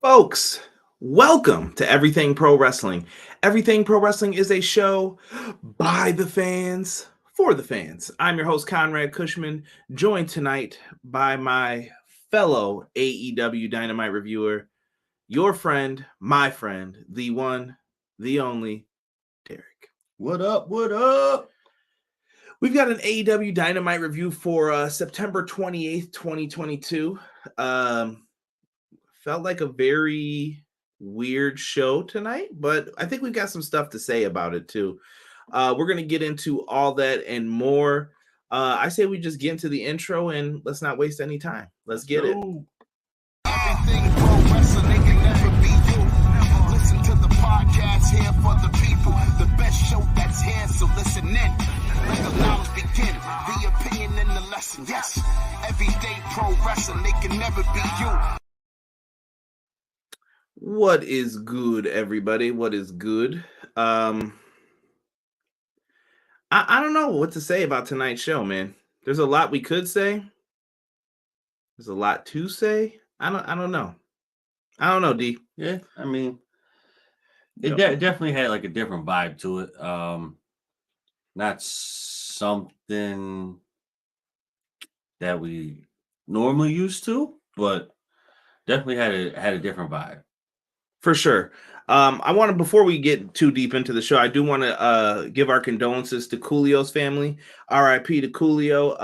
Folks, welcome to Everything Pro Wrestling. Everything Pro Wrestling is a show by the fans, for the fans. I'm your host, Conrad Cushman, joined tonight by my fellow AEW Dynamite reviewer, your friend, my friend, the one, the only, Derek. What up? What up? We've got an AEW Dynamite review for September 28th, 2022. Felt like a very weird show tonight, but I think we've got some stuff to say about it too. We're going to get into all that and more. I say we just get into the intro and let's not waste any time. Let's get it. Everything pro wrestling, they can never be you. Listen to the podcast here for the people. The best show that's here, so listen in. Let the knowledge begin. The opinion and the lesson. Yes, everyday pro wrestling, they can never be you. What is good, everybody? What is good? I don't know what to say about tonight's show, man. There's a lot we could say. There's a lot to say. I don't know. I don't know, D. Yeah, I mean, it definitely had like a different vibe to it. Not something that we normally used to, but definitely had a different vibe. For sure. I want to, before we get too deep into the show, I do want to give our condolences to Coolio's family. R.I.P. to Coolio.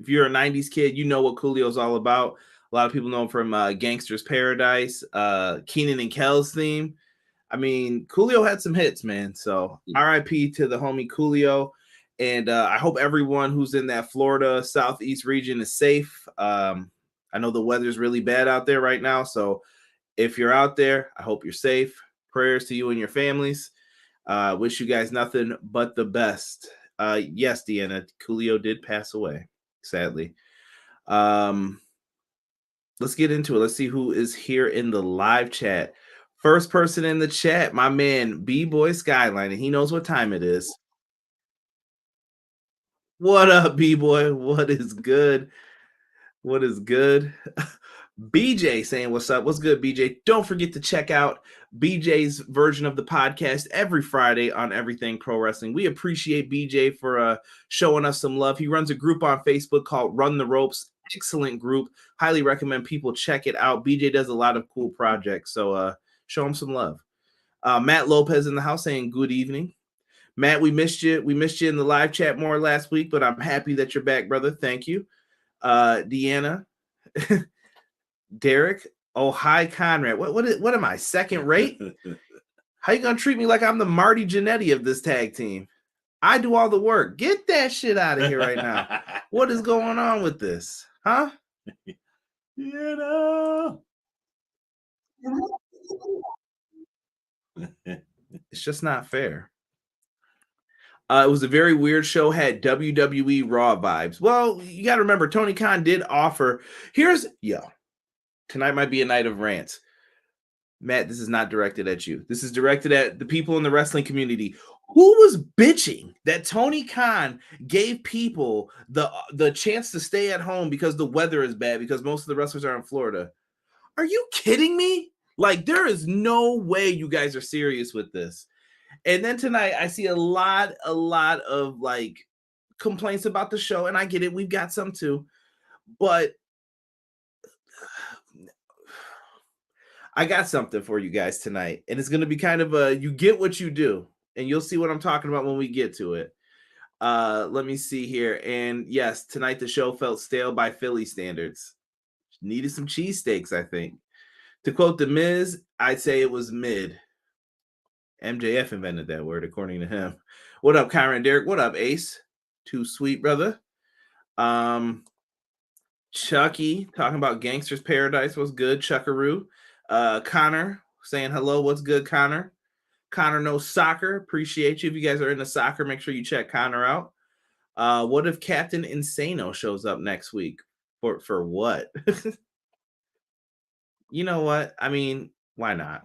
If you're a 90s kid, you know what Coolio's all about. A lot of people know him from Gangster's Paradise, Keenan and Kel's theme. I mean, Coolio had some hits, man. So R.I.P. to the homie Coolio. And I hope everyone who's in that Florida Southeast region is safe. I know the weather's really bad out there right now, so if you're out there, I hope you're safe. Prayers to you and your families. Wish you guys nothing but the best. Yes, Deanna, Coolio did pass away, sadly. Let's get into it. Let's see who is here in the live chat. First person in the chat, my man, B-Boy Skyline, and he knows what time it is. What up, B-Boy? What is good? What is good? BJ saying what's up. What's good, BJ? Don't forget to check out BJ's version of the podcast every Friday on Everything Pro Wrestling. We appreciate BJ for showing us some love. He runs a group on Facebook called Run the Ropes. Excellent group. Highly recommend people check it out. BJ does a lot of cool projects, so show him some love. Matt Lopez in the house saying good evening. Matt, we missed you. We missed you in the live chat more last week, but I'm happy that you're back, brother. Thank you. Deanna. Derek, oh hi Conrad. What am I, second rate? How you gonna treat me like I'm the Marty Jannetty of this tag team? I do all the work. Get that shit out of here right now. What is going on with this? Huh? You know. It's just not fair. It was a very weird show, had WWE Raw vibes. Well, you got to remember, Tony Khan did offer. Tonight might be a night of rants. Matt, this is not directed at you. This is directed at the people in the wrestling community. Who was bitching that Tony Khan gave people the chance to stay at home because the weather is bad, because most of the wrestlers are in Florida? Are you kidding me? Like, there is no way you guys are serious with this. And then tonight, I see a lot of like complaints about the show, and I get it. We've got some too, but I got something for you guys tonight, and it's going to be kind of you get what you do, and you'll see what I'm talking about when we get to it. Let me see here. And yes, tonight the show felt stale by Philly standards. Needed some cheesesteaks, I think. To quote The Miz, I'd say it was mid. MJF invented that word, according to him. What up, Kyron Derek? What up, Ace? Too sweet, brother. Chucky talking about Gangster's Paradise. What's good, Chuckaroo? Connor saying hello. What's good, Connor? Connor knows soccer. Appreciate you. If you guys are into soccer, make sure you check Connor out. What if Captain Insano shows up next week? For what? You know what? I mean, why not?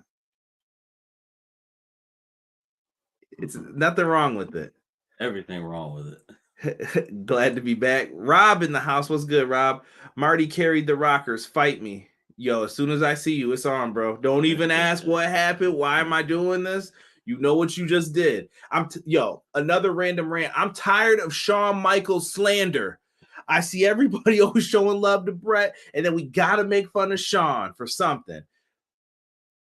It's nothing wrong with it. Everything wrong with it. Glad to be back. Rob in the house. What's good, Rob? Marty carried the Rockers. Fight me. Yo, as soon as I see you, it's on, bro. Don't even ask what happened. Why am I doing this? You know what you just did. Another random rant. I'm tired of Shawn Michaels slander. I see everybody always showing love to Brett, and then we got to make fun of Shawn for something.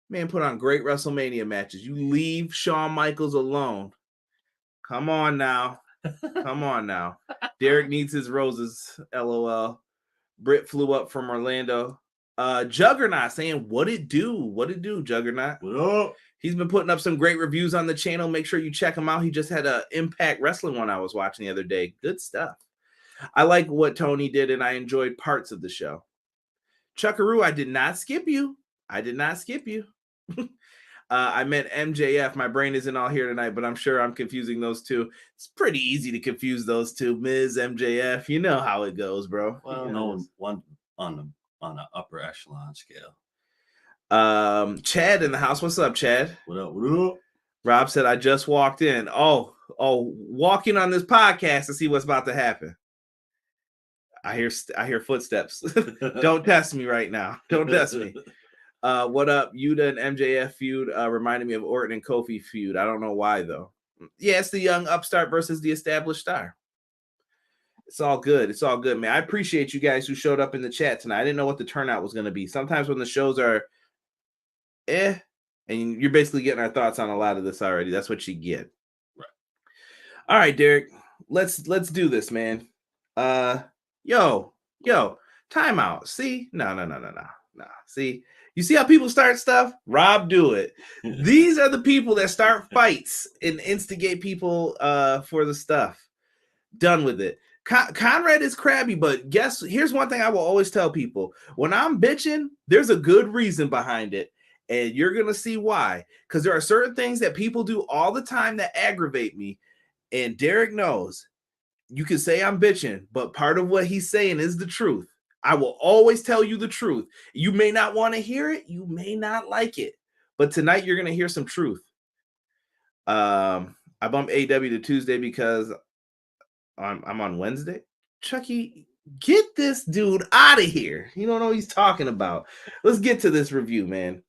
Man, put on great WrestleMania matches. You leave Shawn Michaels alone. Come on now. Come on now. Derek needs his roses, LOL. Britt flew up from Orlando. Juggernaut saying, what it do? What it do, Juggernaut? What up? He's been putting up some great reviews on the channel. Make sure you check him out. He just had an Impact Wrestling one I was watching the other day. Good stuff. I like what Tony did, and I enjoyed parts of the show. Chuckaroo, I did not skip you. I did not skip you. I meant MJF. My brain isn't all here tonight, but I'm sure I'm confusing those two. It's pretty easy to confuse those two. Miz, MJF. You know how it goes, bro. Well, no one on the upper echelon scale. Chad in the house. What's up, Chad? What up? What up? Rob said, I just walked in. Oh, walking on this podcast to see what's about to happen. I hear footsteps. Don't test me right now. Don't test me. What up? Yuta and MJF feud reminded me of Orton and Kofi feud. I don't know why, though. Yeah, it's the young upstart versus the established star. It's all good. It's all good, man. I appreciate you guys who showed up in the chat tonight. I didn't know what the turnout was going to be. Sometimes when the shows are and you're basically getting our thoughts on a lot of this already. That's what you get. Right. All right, Derek. Let's do this, man. Yo, timeout. See? No. See? You see how people start stuff? Rob, do it. These are the people that start fights and instigate people for the stuff. Done with it. Conrad is crabby, but here's one thing I will always tell people. When I'm bitching, there's a good reason behind it. And you're going to see why. Because there are certain things that people do all the time that aggravate me. And Derek knows. You can say I'm bitching, but part of what he's saying is the truth. I will always tell you the truth. You may not want to hear it. You may not like it. But tonight you're going to hear some truth. I bumped AEW to Tuesday because I'm on Wednesday. Chucky, get this dude out of here. You don't know what he's talking about. Let's get to this review, man.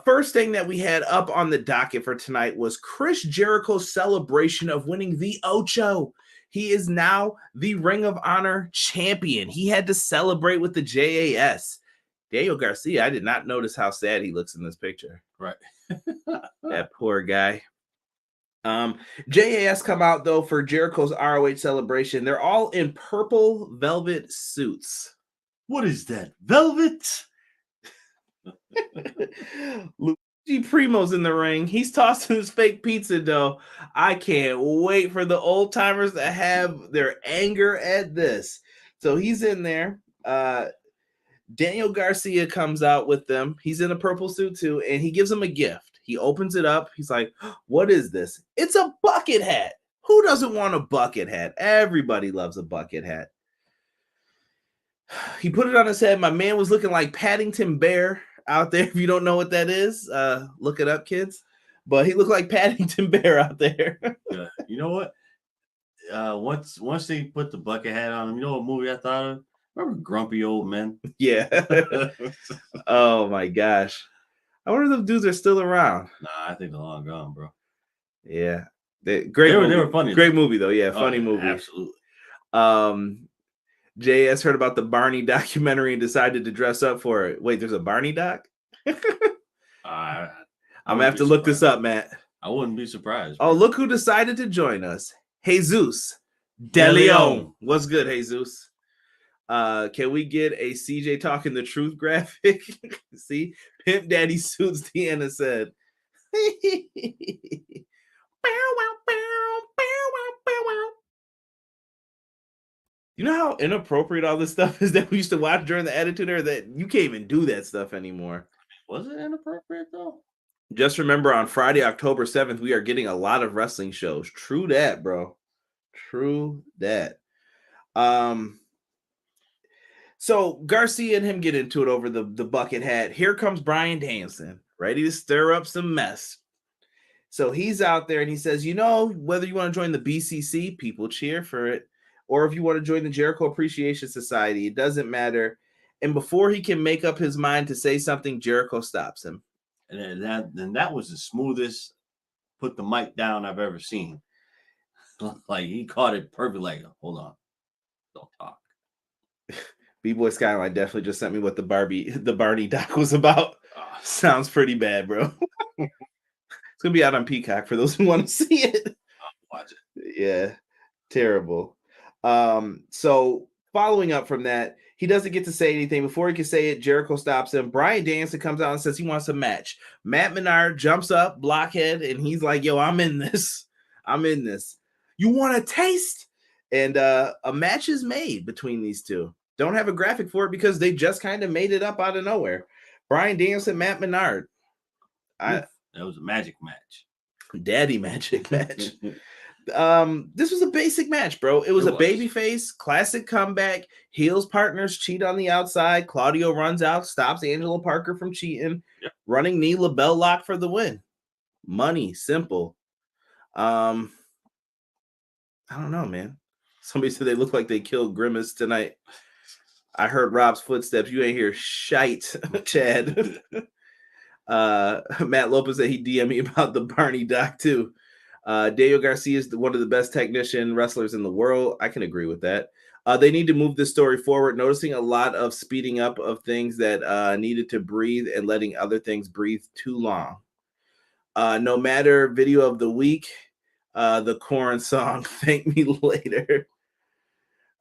First thing that we had up on the docket for tonight was Chris Jericho's celebration of winning the Ocho. He is now the Ring of Honor champion. He had to celebrate with the JAS. Daniel Garcia, I did not notice how sad he looks in this picture. Right. That poor guy. JAS come out, though, for Jericho's ROH celebration. They're all in purple velvet suits. What is that? Velvet? Luigi Primo's in the ring. He's tossing his fake pizza dough. I can't wait for the old timers to have their anger at this. So he's in there. Daniel Garcia comes out with them. He's in a purple suit too, and he gives him a gift. He opens it up. He's like, what is this? It's a bucket hat. Who doesn't want a bucket hat? Everybody loves a bucket hat. He put it on his head. My man was looking like Paddington Bear out there. If you don't know what that is, look it up, kids. But he looked like Paddington Bear out there. Yeah. You know what? Once they put the bucket hat on him, you know what movie I thought of? Remember Grumpy Old Men? Yeah. Oh my gosh. I wonder if those dudes are still around. Nah, I think they're long gone, bro. Yeah. They were funny. Great movie though. Yeah, funny movie. Absolutely. JS heard about the Barney documentary and decided to dress up for it. Wait, there's a Barney doc? I'm gonna have to look this up, Matt. I wouldn't be surprised. Oh, look who decided to join us. Jesus De Leon. What's good, Jesus? Can we get a CJ talking the truth graphic? See, Pimp Daddy Suits Deanna said. You know how inappropriate all this stuff is that we used to watch during the Attitude Era? That you can't even do that stuff anymore. Was it inappropriate though? Just remember, on Friday, October 7th, we are getting a lot of wrestling shows. True that, bro. True that. So Garcia and him get into it over the bucket hat. Here comes Bryan Danielson, ready to stir up some mess. So he's out there and he says, you know, whether you want to join the BCC, people cheer for it, or if you want to join the Jericho Appreciation Society, it doesn't matter. And before he can make up his mind to say something, Jericho stops him. And that was the smoothest put the mic down I've ever seen. Like he caught it perfect. Like, hold on, don't talk. B-Boy Skyline definitely just sent me what the Barney doc was about. Sounds pretty bad, bro. It's gonna be out on Peacock for those who want to see it. I'll watch it. Yeah, terrible. So following up from that, he doesn't get to say anything. Before he can say it, Jericho stops him. Bryan Danielson comes out and says he wants a match. Matt Menard jumps up, blockhead, and he's like, yo, I'm in this. I'm in this. You want a taste? And a match is made between these two. Don't have a graphic for it because they just kind of made it up out of nowhere. Bryan Danielson, Matt Menard. That was a magic match. Daddy magic match. This was a basic match, bro. It was a babyface, classic comeback. Heels partners cheat on the outside. Claudio runs out, stops Angelo Parker from cheating. Yep. Running knee, label lock for the win. Money, simple. I don't know, man. Somebody said they look like they killed Grimace tonight. I heard Rob's footsteps. You ain't hear shite, Chad. Matt Lopez said he DM'd me about the Barney doc too. Daniel Garcia is one of the best technician wrestlers in the world. I can agree with that. They need to move this story forward, noticing a lot of speeding up of things that needed to breathe and letting other things breathe too long. No matter video of the week, the Korn song, Thank Me Later.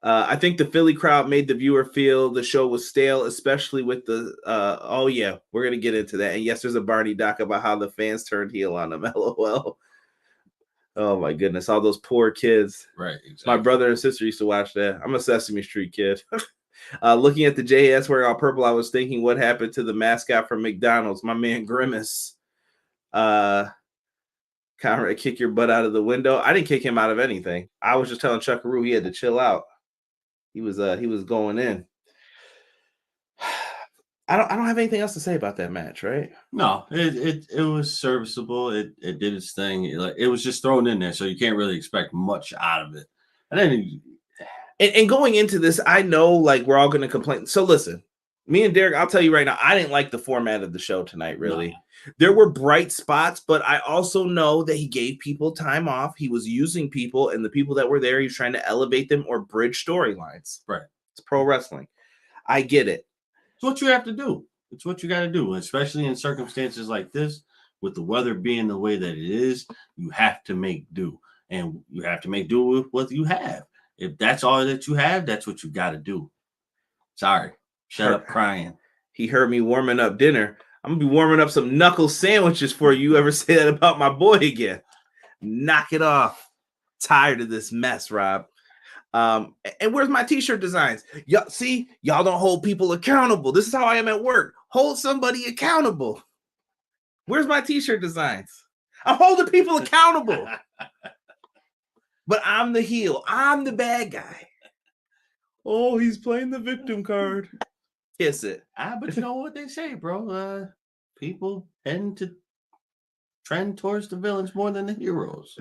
I think the Philly crowd made the viewer feel the show was stale, especially with the oh yeah, we're gonna get into that. And yes, there's a Barney doc about how the fans turned heel on them. LOL. Oh my goodness, all those poor kids. Right. Exactly. My brother and sister used to watch that. I'm a Sesame Street kid. Looking at the JS wearing all purple, I was thinking what happened to the mascot from McDonald's, my man Grimace. Conrad, kick your butt out of the window. I didn't kick him out of anything. I was just telling Chuckaroo he had to chill out. He was going in. I don't have anything else to say about that match, right? No, it was serviceable. It did its thing. It was just thrown in there, so you can't really expect much out of it. And then and going into this, I know like we're all gonna complain. So listen, me and Derek, I'll tell you right now, I didn't like the format of the show tonight, really. No. There were bright spots, but I also know that he gave people time off. He was using people, and the people that were there, he was trying to elevate them or bridge storylines. Right. It's pro wrestling. I get it. It's what you have to do. It's what you got to do, especially in circumstances like this, with the weather being the way that it is. You have to make do, and you have to make do with what you have. If that's all that you have, that's what you got to do. Sorry, shut up crying. He heard me warming up dinner. I'm gonna be warming up some knuckle sandwiches for you. You ever say that about my boy again? Knock it off. Tired of this mess, Rob. And where's my t-shirt designs? Y'all see, y'all don't hold people accountable. This is how I am at work. Hold somebody accountable. Where's my t-shirt designs? I'm holding people accountable. But I'm the heel. I'm the bad guy. Oh, he's playing the victim card. Kiss it. But you know what they say, bro? People tend to trend towards the villains more than the heroes.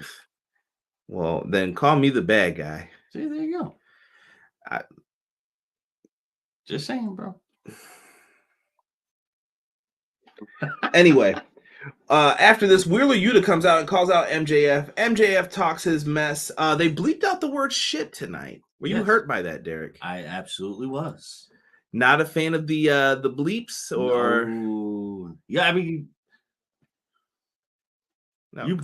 Well, then call me the bad guy. See, there you go. Just saying, bro. Anyway, after this, Wheeler Yuta comes out and calls out MJF. MJF talks his mess. They bleeped out the word shit tonight. Were you hurt by that, Derek? I absolutely was. Not a fan of the bleeps, or no. Yeah, I mean, no. You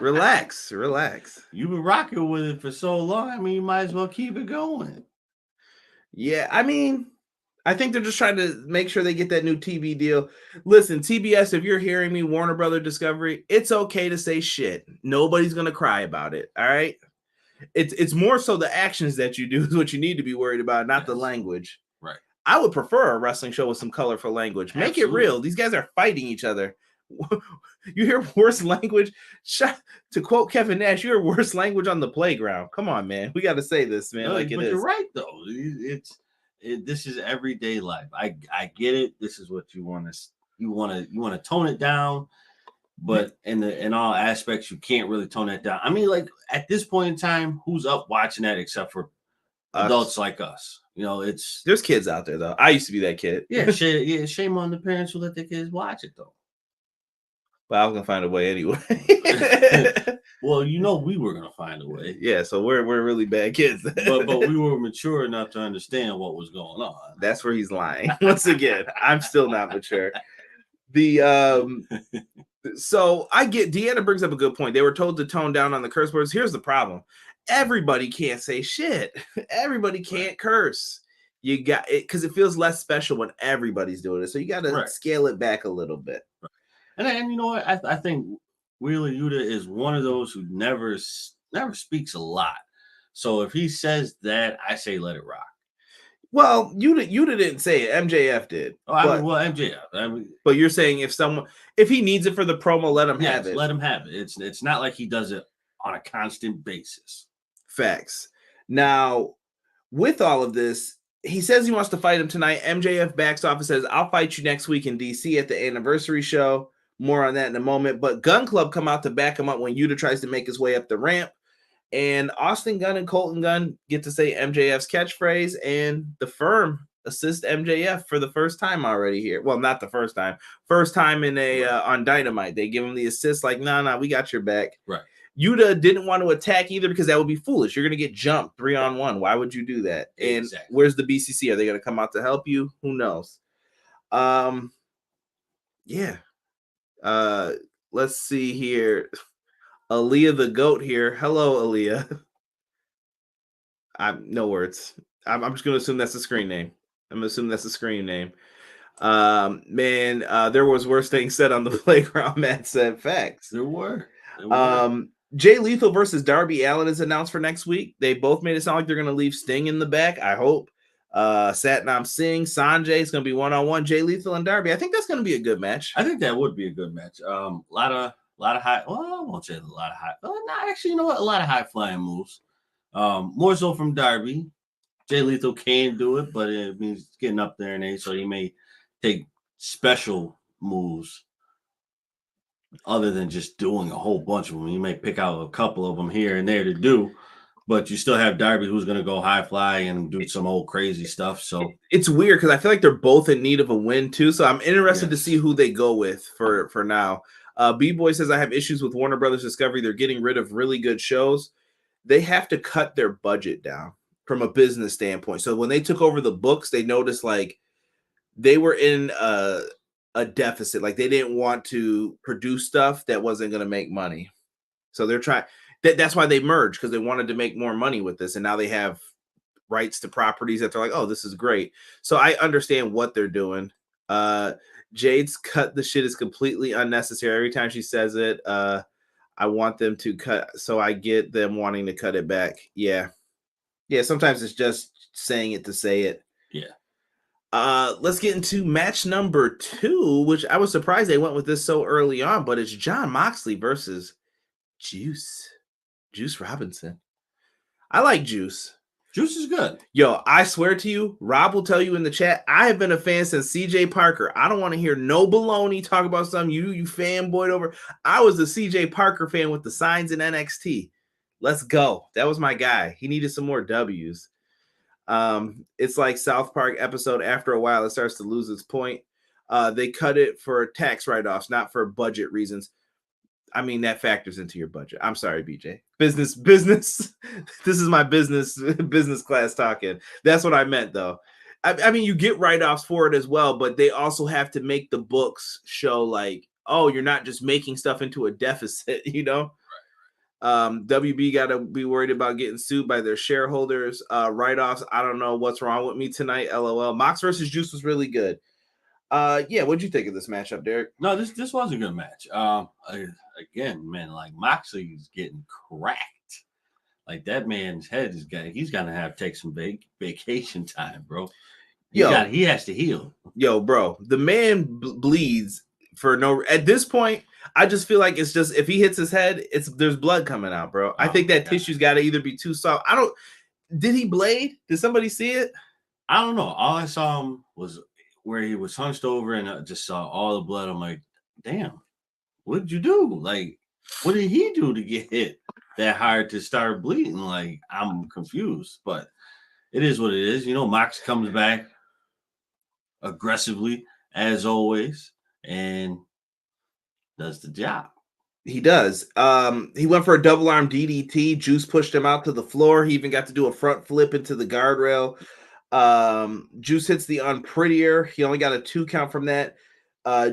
relax. You've been rocking with it for so long. I mean, you might as well keep it going. Yeah, I mean, I think they're just trying to make sure they get that new TV deal. Listen, TBS, if you're hearing me, Warner Brother Discovery, it's okay to say shit. Nobody's gonna cry about it. All right. It's more so the actions that you do is what you need to be worried about, not the language. Right. I would prefer a wrestling show with some colorful language. Make Absolutely. It real. These guys are fighting each other. You hear worse language? To quote Kevin Nash, you hear worse language on the playground. Come on, man. We got to say this, man. Like it is. You're right, though. This is everyday life. I get it. This is what you want to tone it down. But in all aspects, you can't really tone that down. I mean, like at this point in time, who's up watching that except for adults like us. You know, there's kids out there though. I used to be that kid. Yeah, shame on the parents who let their kids watch it though. But I was gonna find a way anyway. Well, you know, we were gonna find a way. Yeah, so we're really bad kids. but we were mature enough to understand what was going on. That's where he's lying. Once again, I'm still not mature. So I get Deanna brings up a good point. They were told to tone down on the curse words. Here's the problem. Everybody can't say shit. Everybody can't curse. You got it because it feels less special when everybody's doing it. So you got to scale it back a little bit. And you know what? I think Wheeler Yuta is one of those who never speaks a lot. So if he says that, I say let it rock. Well, Yuta didn't say it. MJF did. MJF. But you're saying if he needs it for the promo, let him have it. Let him have it. It's not like he does it on a constant basis. Facts. Now, with all of this, he says he wants to fight him tonight. MJF backs off and says, I'll fight you next week in DC at the anniversary show. More on that in a moment. But Gun Club come out to back him up when Yuta tries to make his way up the ramp. And Austin Gunn and Colton Gunn get to say MJF's catchphrase, and the Firm assist MJF for the first time already here. Well, not the first time. First time in on Dynamite. They give him the assist like, nah, we got your back. Right. Yuta didn't want to attack either because that would be foolish. You're going to get jumped 3-on-1. Why would you do that? And where's the BCC? Are they going to come out to help you? Who knows? Yeah. Let's see here. Aaliyah the goat here. Hello, Aaliyah. I'm no words. I'm just going to assume that's a screen name. Man, there was worse things said on the playground. Matt said facts. There were. Jay Lethal versus Darby Allen is announced for next week. They both made it sound like they're going to leave Sting in the back. I hope. Satnam Singh, Sanjay is going to be 1-on-1. Jay Lethal and Darby. I think that's going to be a good match. I think that would be a good match. A lot of high. Well, I won't say a lot of high. Well, no, actually, you know what? A lot of high flying moves. More so from Darby. Jay Lethal can do it, but it means getting up there in age, so he may take special moves other than just doing a whole bunch of them. You may pick out a couple of them here and there to do, but you still have Darby who's going to go high fly and do some old crazy stuff. So it's weird because I feel like they're both in need of a win too. So I'm interested to see who they go with for now. B-Boy says, I have issues with Warner Brothers Discovery. They're getting rid of really good shows. They have to cut their budget down from a business standpoint. So when they took over the books, they noticed like they were in a deficit. Like they didn't want to produce stuff that wasn't going to make money. So they're trying. That's why they merged, because they wanted to make more money with this. And now they have rights to properties that they're like, oh, this is great. So I understand what they're doing. Jade's cut the shit is completely unnecessary. Every time she says it, I want them to cut. So I get them wanting to cut it back. Yeah. Sometimes it's just saying it to say it. Yeah. Let's get into match number 2, which I was surprised they went with this so early on, but it's Jon Moxley versus Juice Robinson. I like Juice. Juice is good. Yo, I swear to you, Rob will tell you in the chat, I have been a fan since CJ Parker. I don't want to hear no baloney talk about something you fanboyed over. I was a CJ Parker fan with the signs in NXT. Let's go. That was my guy. He needed some more W's. It's like South Park episode. After a while, it starts to lose its point. They cut it for tax write-offs, not for budget reasons. I mean, that factors into your budget. I'm sorry, BJ. Business. This is my business class talking. That's what I meant, though. I mean, you get write-offs for it as well, but they also have to make the books show like, oh, you're not just making stuff into a deficit, you know? WB got to be worried about getting sued by their shareholders. Write-offs, I don't know what's wrong with me tonight, LOL. Mox versus Juice was really good. What'd you think of this matchup, Derek? No, this was a good match. Again, man, like Moxley's getting cracked. Like that man's head he's gonna have to take some vacation time, bro. He has to heal. Yo, bro, the man bleeds for no. At this point, I just feel like it's just if he hits his head, there's blood coming out, bro. I think that tissue's got to either be too soft. Did he blade? Did somebody see it? I don't know. All I saw him was where he was hunched over and I just saw all the blood. I'm like, damn, what did you do? Like, what did he do to get hit that hard to start bleeding? Like, I'm confused, but it is what it is. You know, Mox comes back aggressively as always and does the job. He does. He went for a double arm DDT. Juice pushed him out to the floor. He even got to do a front flip into the guardrail. Juice hits the unprettier. He only got a 2 count from that.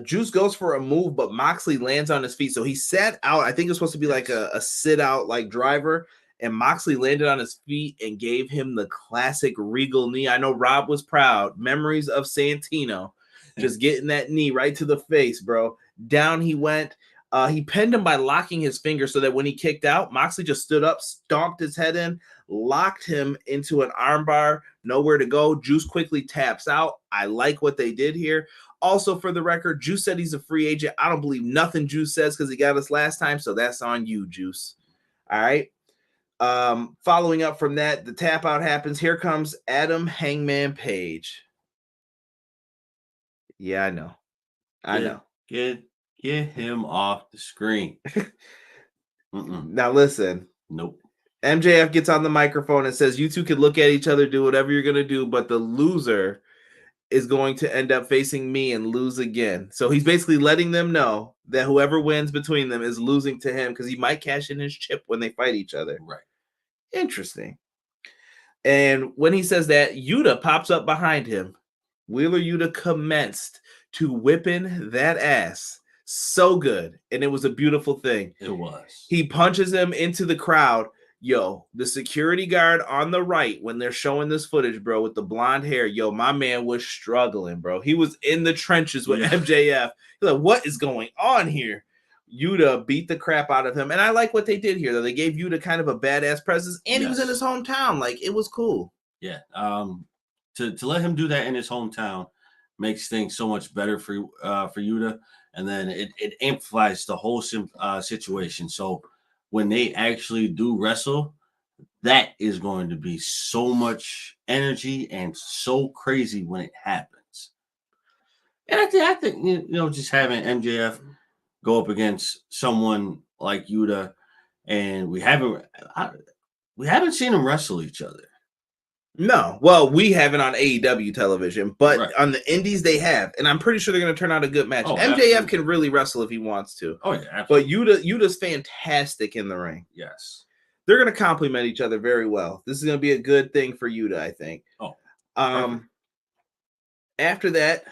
Juice goes for a move, but Moxley lands on his feet. So he sat out. I think it's supposed to be like a sit out like driver. And Moxley landed on his feet and gave him the classic regal knee. I know Rob was proud. Memories of Santino. Just getting that knee right to the face, bro. Down he went. He pinned him by locking his finger so that when he kicked out, Moxley just stood up, stomped his head in, locked him into an armbar, nowhere to go. Juice quickly taps out. I like what they did here. Also, for the record, Juice said he's a free agent. I don't believe nothing Juice says because he got us last time, so that's on you, Juice. All right. Following up from that, the tap out happens. Here comes Adam Hangman Page. Yeah, I know. I know. Get him off the screen. Now listen. Nope. MJF gets on the microphone and says, you two can look at each other, do whatever you're going to do, but the loser is going to end up facing me and lose again. So he's basically letting them know that whoever wins between them is losing to him because he might cash in his chip when they fight each other. Right. Interesting. And when he says that, Yuta pops up behind him. Wheeler Yuta commenced to whipping that ass. So good. And it was a beautiful thing. It was. He punches him into the crowd. Yo, the security guard on the right, when they're showing this footage, bro, with the blonde hair, yo, my man was struggling, bro. He was in the trenches with MJF. He's like, what is going on here? Yuta beat the crap out of him. And I like what they did here, though. They gave Yuta kind of a badass presence, and he was in his hometown. Like, it was cool. Yeah. To let him do that in his hometown makes things so much better for Yuta. And then it amplifies the whole situation. So when they actually do wrestle, that is going to be so much energy and so crazy when it happens. And I think you know, just having MJF go up against someone like Yuta, and we haven't seen them wrestle each other. No, well, we haven't on AEW television, but Right. on the indies they have, and I'm pretty sure they're going to turn out a good match. Oh, MJF absolutely. can really wrestle if he wants to. Oh yeah, absolutely. But Yuta's fantastic in the ring. Yes. They're going to complement each other very well. This is going to be a good thing for Yuta, I think. Oh. After that,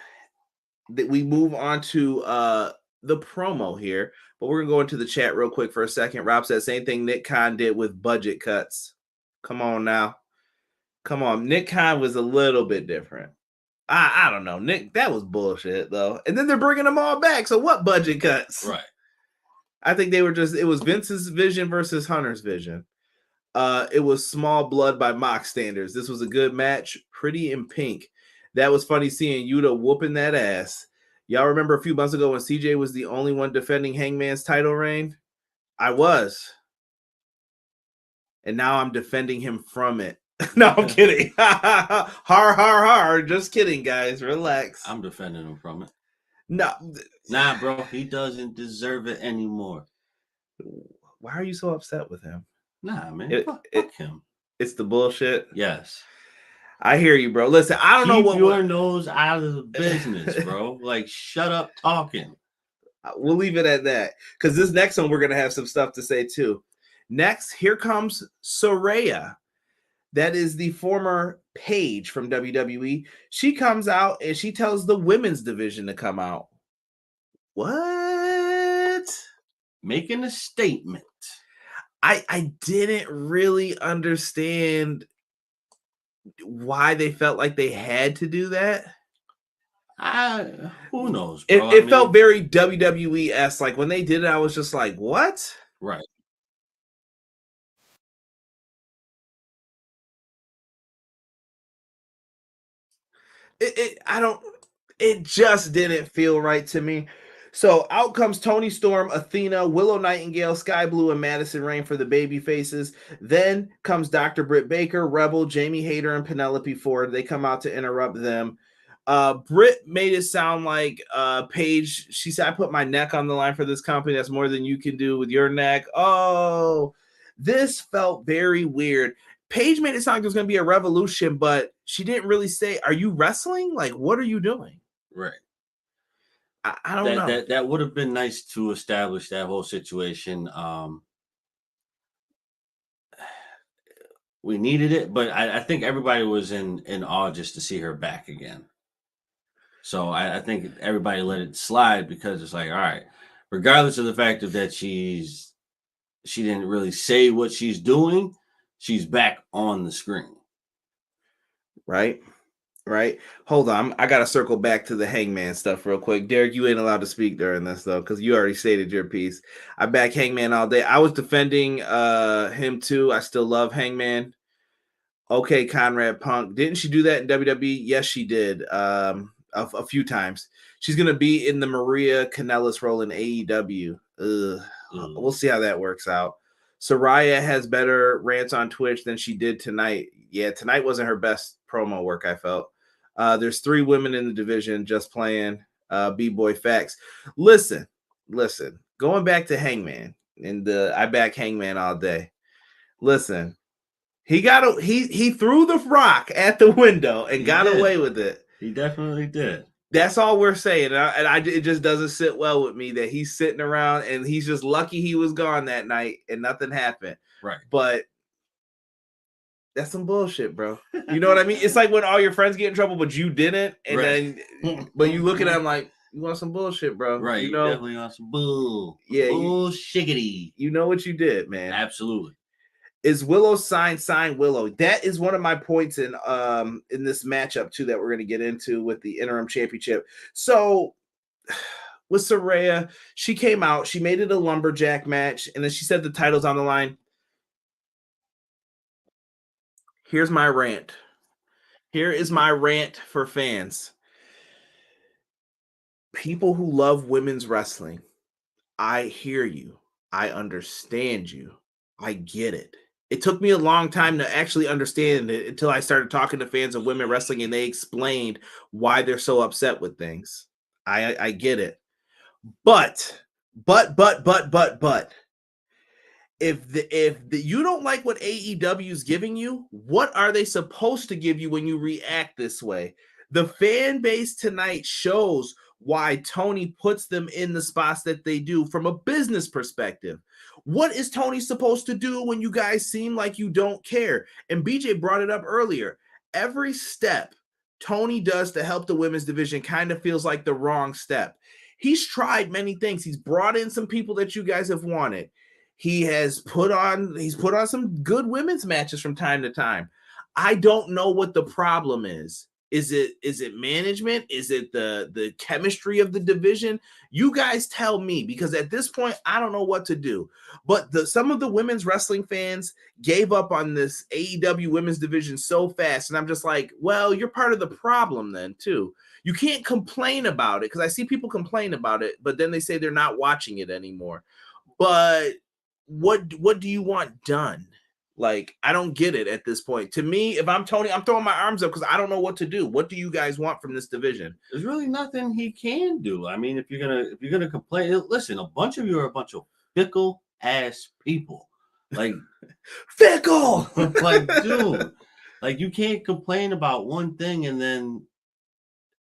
we move on to the promo here, but we're going to go into the chat real quick for a second. Rob said same thing Nick Khan did with budget cuts. Come on now. Come on. Nick Khan was a little bit different. I don't know. Nick, that was bullshit, though. And then they're bringing them all back. So what budget cuts? Right. I think it was Vince's vision versus Hunter's vision. It was small blood by Mox standards. This was a good match. Pretty in pink. That was funny seeing Yuta whooping that ass. Y'all remember a few months ago when CJ was the only one defending Hangman's title reign? I was. And now I'm defending him from it. No, I'm kidding. Har, har, har. Just kidding, guys. Relax. I'm defending him from it. No. Nah, bro. He doesn't deserve it anymore. Why are you so upset with him? Nah, man. Fuck him. It's the bullshit. Yes. I hear you, bro. Listen, I don't know what your nose out of the business, bro. Like, shut up talking. We'll leave it at that. Because this next one, we're going to have some stuff to say, too. Next, here comes Saraya. That is the former Paige from WWE. She comes out and she tells the women's division to come out. What? Making a statement. I didn't really understand why they felt like they had to do that. Who knows, bro? It felt very WWE-esque. Like when they did it, I was just like, what? Right. It just didn't feel right to me. So out comes Toni Storm, Athena, Willow Nightingale, Sky Blue, and Madison Rayne for the baby faces. Then comes Dr. Britt Baker, Rebel, Jamie Hayter, and Penelope Ford. They come out to interrupt them. Britt made it sound like Paige. She said, I put my neck on the line for this company. That's more than you can do with your neck. Oh, this felt very weird. Paige made it sound like there's going to be a revolution, but she didn't really say, "Are you wrestling? Like, what are you doing?" Right. I don't know. That would have been nice to establish that whole situation. We needed it, but I think everybody was in awe just to see her back again. So I think everybody let it slide because it's like, all right, regardless of the fact of that she didn't really say what she's doing, she's back on the screen. Right. Hold on. I got to circle back to the Hangman stuff real quick. Derek, you ain't allowed to speak during this, though, because you already stated your piece. I back Hangman all day. I was defending him, too. I still love Hangman. Okay, Conrad Punk. Didn't she do that in WWE? Yes, she did. A few times. She's going to be in the Maria Kanellis role in AEW. We'll see how that works out. Saraya has better rants on Twitch than she did tonight. Yeah, tonight wasn't her best promo work, I felt. There's 3 women in the division just playing B-Boy Facts. Listen. Going back to Hangman, and I back Hangman all day. Listen, he threw the rock at the window and got away with it. He definitely did. That's all we're saying. It just doesn't sit well with me that he's sitting around and he's just lucky he was gone that night and nothing happened. Right. But that's some bullshit, bro. You know what I mean? It's like when all your friends get in trouble, but you didn't. And then, but you look at them like, you want some bullshit, bro. Right. You know? Definitely want some bull. Yeah. Bullshiggity. You know what you did, man. Absolutely. Is Willow sign Willow? That is one of my points in this matchup too that we're going to get into with the interim championship. So with Saraya, she came out, she made it a lumberjack match, and then she said the title's on the line. Here's my rant. Here is my rant for fans. People who love women's wrestling, I hear you. I understand you. I get it. It took me a long time to actually understand it until I started talking to fans of women wrestling and they explained why they're so upset with things. I get it. But if you don't like what AEW is giving you, what are they supposed to give you when you react this way? The fan base tonight shows why Tony puts them in the spots that they do from a business perspective. What is Tony supposed to do when you guys seem like you don't care? And BJ brought it up earlier. Every step Tony does to help the women's division kind of feels like the wrong step. He's tried many things. He's brought in some people that you guys have wanted. He's put on some good women's matches from time to time. I don't know what the problem is. Is it management? Is it the chemistry of the division? You guys tell me, because at this point, I don't know what to do. But some of the women's wrestling fans gave up on this AEW women's division so fast. And I'm just like, well, you're part of the problem then too. You can't complain about it, because I see people complain about it, but then they say they're not watching it anymore. But what do you want done? Like, I don't get it at this point. To me, if I'm Tony, I'm throwing my arms up because I don't know what to do. What do you guys want from this division? There's really nothing he can do. I mean, if you're gonna complain, listen, a bunch of you are a bunch of fickle ass people. Like fickle. Like, dude, like you can't complain about one thing and then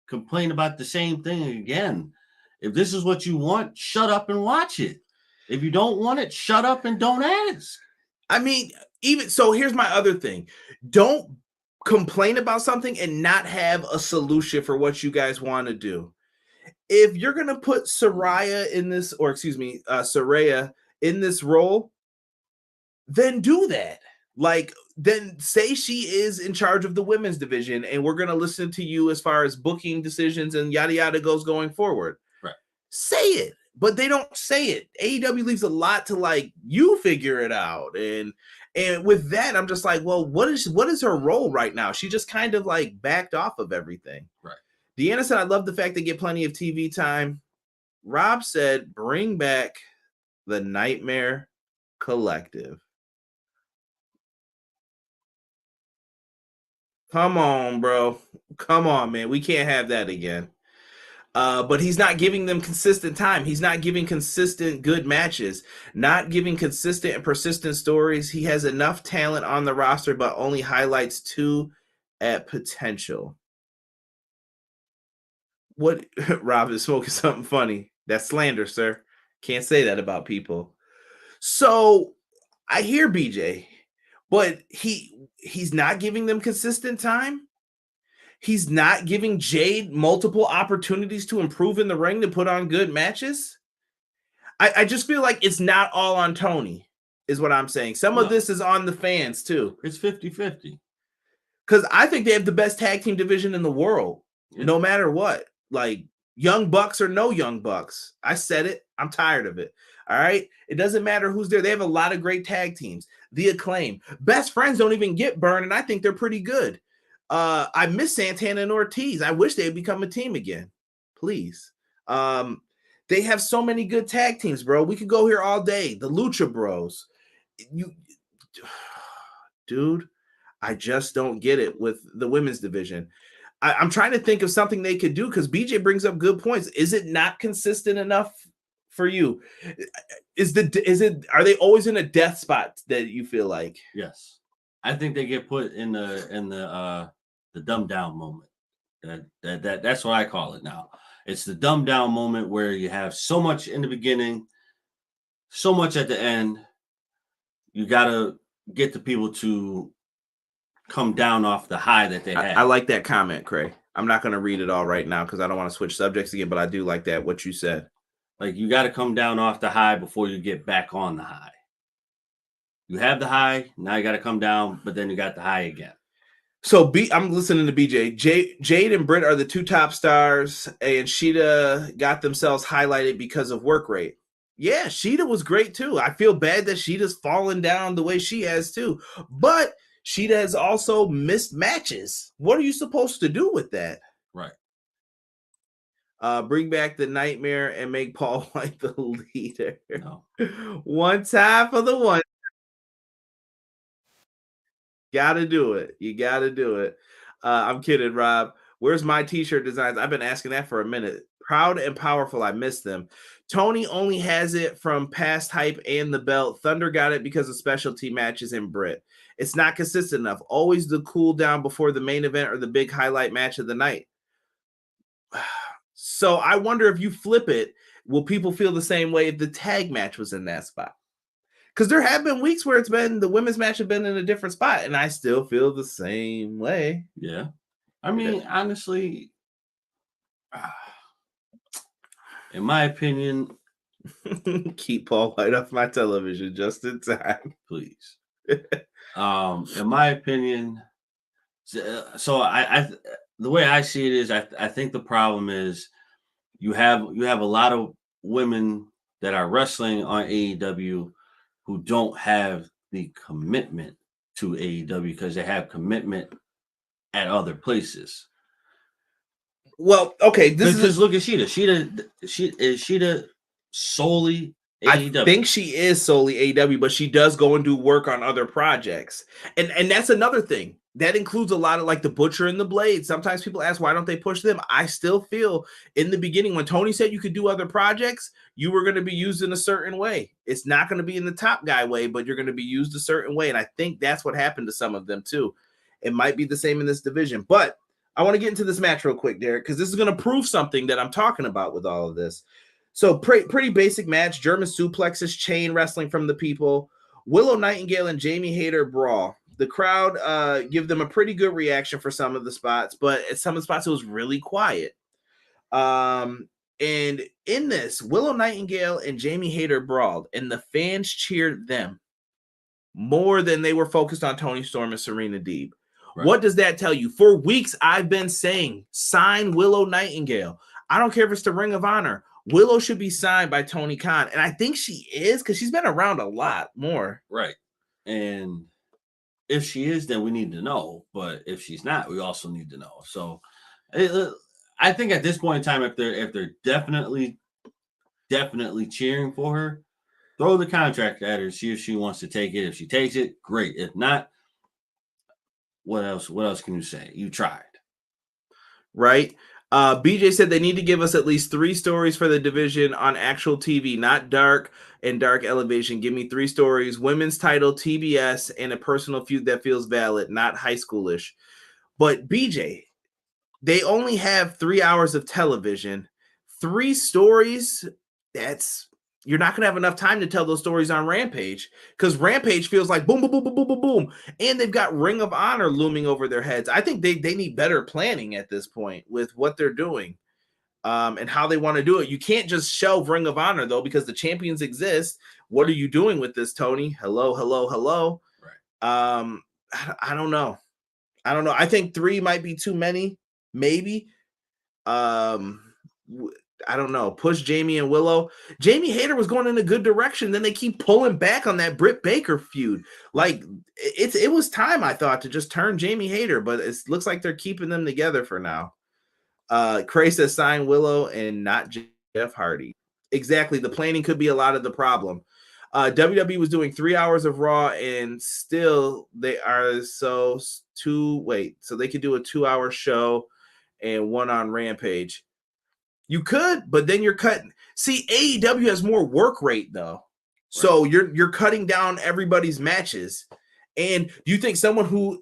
complain about the same thing again. If this is what you want, shut up and watch it. If you don't want it, shut up and don't ask. I mean, even so, here's my other thing. Don't complain about something and not have a solution for what you guys want to do. If you're going to put Saraya in this, or excuse me, Saraya in this role, then do that. Like, then say she is in charge of the women's division and we're going to listen to you as far as booking decisions and yada yada goes going forward. Right. Say it. But they don't say it. AEW leaves a lot to, like, you figure it out. And with that, I'm just like, well, what is her role right now? She just kind of like backed off of everything. Right. Deanna said, I love the fact they get plenty of TV time. Rob said, bring back the Nightmare Collective. Come on, bro. Come on, man. We can't have that again. But he's not giving them consistent time. He's not giving consistent good matches, not giving consistent and persistent stories. He has enough talent on the roster, but only highlights 2 at potential. What? Rob is smoking something funny. That's slander, sir. Can't say that about people. So I hear BJ, but he's not giving them consistent time. He's not giving Jade multiple opportunities to improve in the ring to put on good matches. I just feel like it's not all on Tony, is what I'm saying. Some of this is on the fans, too. It's 50-50. Because I think they have the best tag team division in the world, no matter what. Like, Young Bucks or no Young Bucks. I said it. I'm tired of it. All right? It doesn't matter who's there. They have a lot of great tag teams. The Acclaim. Best Friends don't even get burned, and I think they're pretty good. I miss Santana and Ortiz. I wish they had become a team again. Please. They have so many good tag teams, bro. We could go here all day. The Lucha Bros. Dude, I just don't get it with the women's division. I'm trying to think of something they could do because BJ brings up good points. Is it not consistent enough for you? Are they always in a death spot that you feel like? Yes. I think they get put in the dumb down moment. That's what I call it now. It's the dumb down moment where you have so much in the beginning, so much at the end. You gotta get the people to come down off the high that they had. I like that comment, Craig. I'm not going to read it all right now because I don't want to switch subjects again, but I do like that, what you said. Like, you got to come down off the high before you get back on the high. You have the high, now you got to come down, but then you got the high again. So I'm listening to BJ. Jade and Britt are the 2 top stars, and Sheeta got themselves highlighted because of work rate. Yeah, Sheeta was great too. I feel bad that Sheeta's fallen down the way she has too. But Sheeta has also missed matches. What are you supposed to do with that? Right. Bring back the Nightmare and make Paul White the leader. No. One time for the one. Gotta do it. You gotta do it. I'm kidding, Rob. Where's my t-shirt designs? I've been asking that for a minute. Proud and powerful. I miss them. Tony only has it from past hype and the belt. Thunder got it because of specialty matches in Brit. It's not consistent enough. Always the cool down before the main event or the big highlight match of the night. So I wonder if you flip it, will people feel the same way if the tag match was in that spot? Because there have been weeks where it's been the women's match have been in a different spot, and I still feel the same way. Yeah. I mean, honestly, in my opinion, keep Paul White off my television just in time, please. In my opinion, so I the way I see it is, I think the problem is you have a lot of women that are wrestling on AEW who don't have the commitment to AEW because they have commitment at other places. Well, okay, because look at Sheeta. Sheeta solely AEW. I think she is solely AEW, but she does go and do work on other projects. And that's another thing. That includes a lot of like the Butcher and the Blade. Sometimes people ask, why don't they push them? I still feel in the beginning when Tony said you could do other projects, you were going to be used in a certain way. It's not going to be in the top guy way, but you're going to be used a certain way. And I think that's what happened to some of them too. It might be the same in this division. But I want to get into this match real quick, Derek, because this is going to prove something that I'm talking about with all of this. So pretty basic match. German suplexes, chain wrestling from the people. Willow Nightingale and Jamie Hayter brawl. The crowd give them a pretty good reaction for some of the spots, but at some of the spots it was really quiet. And in this, Willow Nightingale and Jamie Hayter brawled, and the fans cheered them more than they were focused on Toni Storm and Serena Deeb. Right. What does that tell you? For weeks, I've been saying, sign Willow Nightingale. I don't care if it's the Ring of Honor. Willow should be signed by Tony Khan. And I think she is because she's been around a lot more. Right. And if she is, then we need to know. But if she's not, we also need to know. So I think at this point in time, if they're definitely cheering for her, throw the contract at her, see if she wants to take it. If she takes it, great. If not, what else can you say? You tried. Right. BJ said they need to give us at least 3 stories for the division on actual TV, not Dark and Dark Elevation. Give me 3 stories, women's title, TBS, and a personal feud that feels valid, not high schoolish. But BJ, they only have 3 hours of television. 3 stories, you're not going to have enough time to tell those stories on Rampage, because Rampage feels like boom, boom, boom, boom, boom, boom, boom. And they've got Ring of Honor looming over their heads. I think they need better planning at this point with what they're doing and how they want to do it. You can't just shelve Ring of Honor, though, because the champions exist. What are you doing with this, Tony? Hello. Right. I don't know. I think 3 might be too many, maybe. I don't know. Push Jamie and Willow. Jamie Hayter was going in a good direction. Then they keep pulling back on that Britt Baker feud. Like it was time, I thought, to just turn Jamie Hayter, but it looks like they're keeping them together for now. Cray says sign Willow and not Jeff Hardy. Exactly. The planning could be a lot of the problem. WWE was doing 3 hours of Raw, and still they are so they could do a 2-hour show and 1 on Rampage. You could, but then you're cutting. See, AEW has more work rate though, right. So you're cutting down everybody's matches. And do you think someone who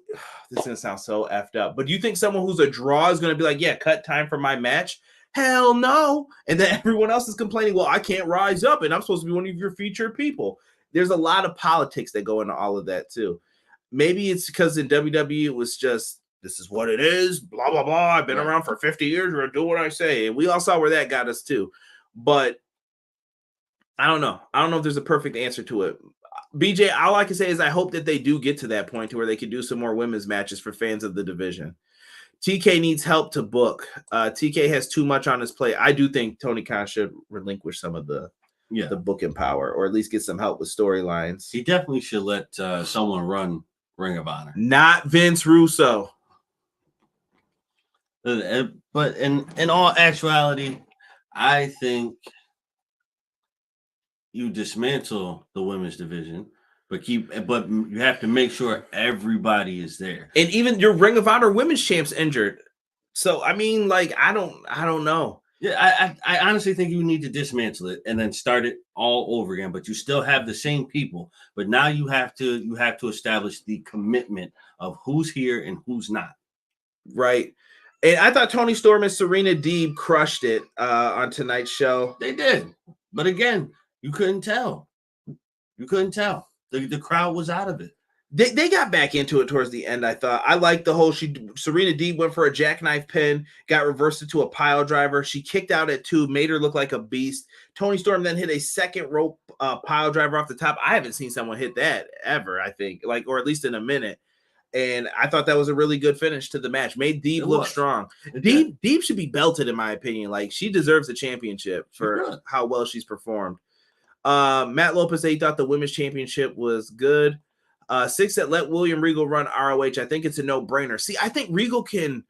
this is gonna sound so effed up, but do you think someone who's a draw is gonna be like, yeah, cut time for my match? Hell no. And then everyone else is complaining, well, I can't rise up, and I'm supposed to be one of your featured people. There's a lot of politics that go into all of that too. Maybe it's because in WWE it was just, this is what it is, blah, blah, blah. I've been around for 50 years. We're going to do what I say. And we all saw where that got us too. But I don't know. I don't know if there's a perfect answer to it. BJ, all I can say is I hope that they do get to that point to where they can do some more women's matches for fans of the division. TK needs help to book. TK has too much on his plate. I do think Tony Khan should relinquish some of the booking power, or at least get some help with storylines. He definitely should let someone run Ring of Honor. Not Vince Russo. But in all actuality, I think you dismantle the women's division, but you have to make sure everybody is there. And even your Ring of Honor women's champ's injured. So I mean, like, I don't know. Yeah, I honestly think you need to dismantle it and then start it all over again. But you still have the same people. But now you have to establish the commitment of who's here and who's not. Right. And I thought Toni Storm and Serena Deeb crushed it on tonight's show. They did. But again, you couldn't tell. The crowd was out of it. They got back into it towards the end, I thought. I liked the whole Serena Deeb went for a jackknife pin, got reversed into a pile driver. She kicked out at 2, made her look like a beast. Toni Storm then hit a second rope pile driver off the top. I haven't seen someone hit that ever, I think, or at least in a minute. And I thought that was a really good finish to the match. Made Deeb look strong. Deeb should be belted, in my opinion. Like, she deserves a championship for how well she's performed. Matt Lopez, he thought the women's championship was good. 6 that let William Regal run ROH. I think it's a no-brainer. See, I think Regal can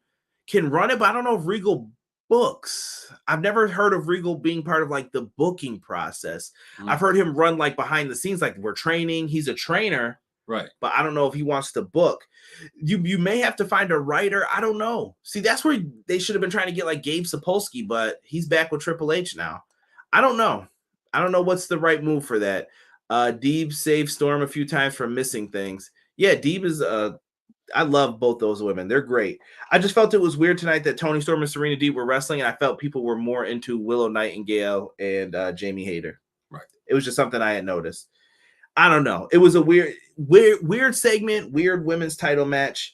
run it, but I don't know if Regal books. I've never heard of Regal being part of like the booking process. I've heard him run like behind the scenes, like we're training. He's a trainer. Right. But I don't know if he wants to book. You may have to find a writer. I don't know. See, that's where they should have been trying to get like Gabe Sapolsky, but he's back with Triple H now. I don't know. I don't know what's the right move for that. Deeb saved Storm a few times from missing things. Yeah, Deeb is I love both those women. They're great. I just felt it was weird tonight that Toni Storm and Serena Deeb were wrestling, and I felt people were more into Willow Nightingale and Jamie Hayter. Right. It was just something I had noticed. I don't know. It was a weird segment, weird women's title match.